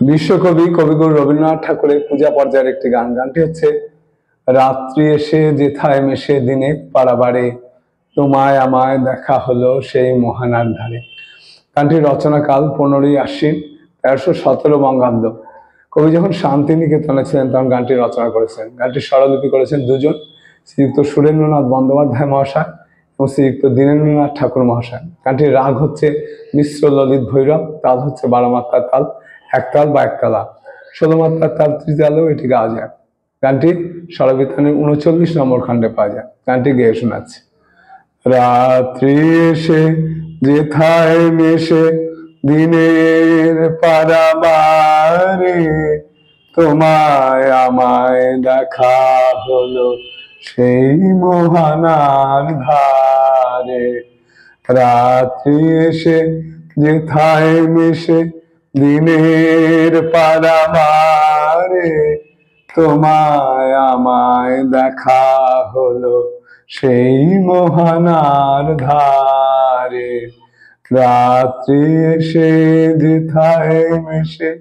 বিশ্বকবি কবিগুরু রবীন্দ্রনাথ ঠাকুরের পূজা পর্যায়ের একটি গান। গানটি হচ্ছে রাত্রি এসে যেথায় মেশে দিনে পাড়াবাড়ে, তোমায় আমায় দেখা হলো সেই মহানার ধারে। গানটির রচনাকাল 15ই আশ্বিন 1317 বঙ্গাব্দ। কবি যখন শান্তিনিকেতনে ছিলেন তখন গানটি রচনা করেছেন। গানটির স্বরলিপি করেছেন দুজন, শ্রীযুক্ত সুরেন্দ্রনাথ বন্দ্যোপাধ্যায় মহাশয় এবং শ্রীযুক্ত দীনেন্দ্রনাথ ঠাকুর মহাশয়। গানটির রাগ হচ্ছে মিশ্র ললিত ভৈরব, তাল হচ্ছে 12 মাত্রার তাল, একতাল বা একতালা। 16 মাত্রার তাল ত্রিতালেও এটি গাওয়া যায়। গানটি স্বরবিতানের 39 নম্বর খণ্ডে পাওয়া যায়। গানটি গেয়ে শোনাচ্ছে। রাত্রি এসে যেথায় মেশে দিনের পাড়াবারে, তোমায় আমায় দেখা হলো সেই মোহনার ধারে। রাত্রি এসে যেথায় মেশে দিনের পাড়াবারে, তোমায় আমায় দেখা হলো সেই মোহনার ধারে। রাত্রি এসে যেথায় মেশে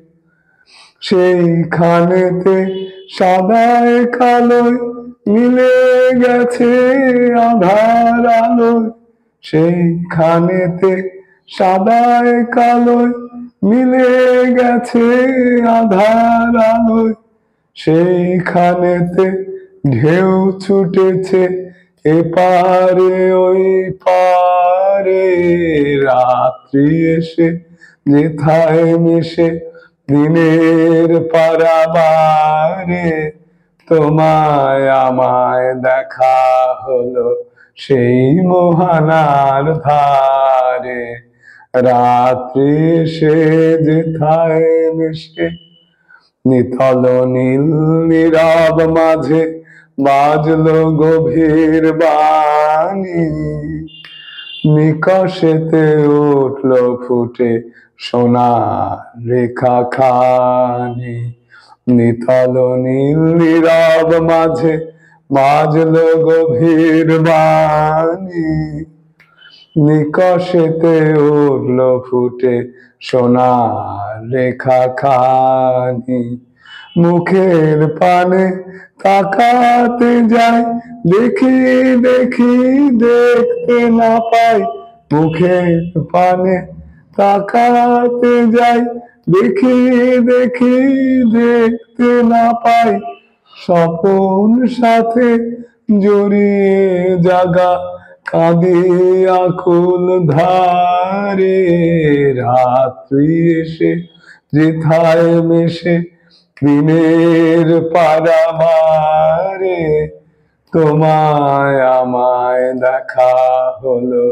সেইখানেতে সাদায় কালোয় মিলে গেছে আধার আলোয়। সেইখানেতে সাদায় কালোয় মিলে গেছে আধার আলোয়। সেইখানেতে ঢেউ ছুটেছে এপারে ওই পারে। রাত্রি এসে যেথায় মেশে দিনের পাড়াবারে, তোমায় আমায় দেখা হলো সেই মোহনার ধারে। রাত্রি এসে যেথায় মেশে নিথল নীল নীরব মাঝে বাজলো গভীর বাণী। নিকষেতে উঠলো ফুটে সোনার রেখা খানি। নিথল নীল নীরব মাঝে বাজলো গভীর বাণী। নিকষেতে উঠলো ফুটে সোনার রেখা খানি। মুখের পানে তাকাতে যাই, দেখি দেখি দেখতে না পাই। মুখের পানে তাকাতে যাই, দেখি দেখি দেখতে না পাই। স্বপন সাথে জড়িয়ে জাগা কাঁদে আকুল ধারে। রাত্রি এসে যেথায় মেশে দিনের পাড়াবারে, তোমায় আমায় দেখা হলো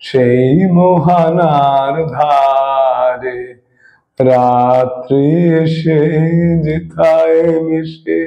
সেই মোহনার ধারে। রাত্রি এসে যেথায় মেশে